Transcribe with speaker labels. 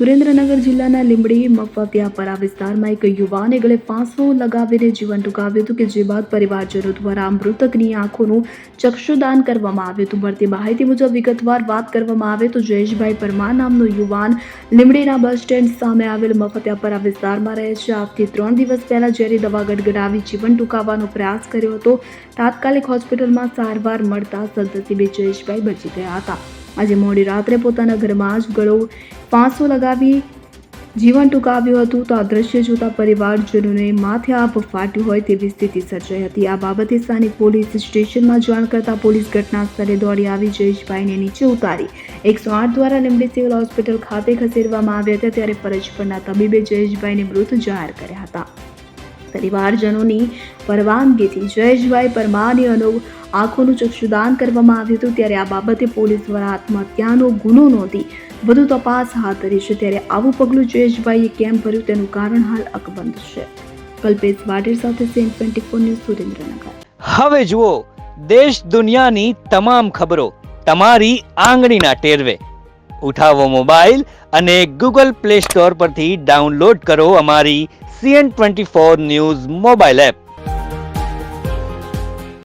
Speaker 1: સુરેન્દ્રનગર જિલ્લાના લીંબડી મફતિયાપરા વિસ્તારમાં એક યુવાને ગળે ફાંસો લગાવીને જીવન ટૂંકાવ્યું હતું કે જે બાદ પરિવારજનો દ્વારા મૃતકની આંખોનું ચક્ષુદાન કરવામાં આવ્યું હતું. મળતી માહિતી મુજબ વિગતવાર વાત કરવામાં આવે તો જયેશભાઈ પરમાર નામનો યુવાન લીંબડીના બસ સ્ટેન્ડ સામે આવેલ મફતિયાપરા વિસ્તારમાં રહે છે. આજથી 3 દિવસ પહેલા ઝેરી દવા ગટગટાવી જીવન ટૂંકાવવાનો પ્રયાસ કર્યો હતો. તાત્કાલિક હોસ્પિટલમાં સારવાર મળતા સદનસીબે જયેશભાઈ બચી ગયા હતા. આજે મોડી રાત્રે પોતાના ઘરમાં જ ગળો ફાંસો લગાવી જીવન ટૂંકાવ્યું હતું. તો આ દ્રશ્ય જોતા પરિવારજનોને માથે આભ ફાટ્યું હોય તેવી સ્થિતિ સર્જાઈ હતી. આ બાબતે સ્થાનિક પોલીસ સ્ટેશનમાં જાણ કરતા પોલીસ ઘટના સ્થળે દોડી આવી જયેશભાઈને નીચે ઉતારી 108 દ્વારા લીંબડી સિવિલ હોસ્પિટલ ખાતે ખસેડવામાં આવ્યા હતા. ત્યારે ફરજ પરના તબીબે જયેશભાઈને મૃત જાહેર કર્યા હતા. પરિવારજનોની પરવાનગીથી જયેશભાઈ પરમારની આંખોનું ચક્ષુદાન કરવામાં આવ્યું હતું. ત્યારે આ બાબતે પોલીસ દ્વારા આત્મહત્યાનો ગુનો નોંધી વધુ તપાસ હાથ ધરી છે. ત્યારે આવું પગલું જયેશભાઈએ કેમ ભર્યું તેનું કારણ હાલ અકબંધ છે. કલ્પેશ વાઢેર સાથે સેન 24 ન્યૂઝ સુરેન્દ્રનગર.
Speaker 2: હવે જુઓ દેશ દુનિયાની તમામ ખબરો તમારી આંગળીના ટેરવે. ઉઠાવો મોબાઈલ અને Google Play Store પરથી ડાઉનલોડ કરો અમારી CN24 ન્યૂઝ મોબાઈલ એપ.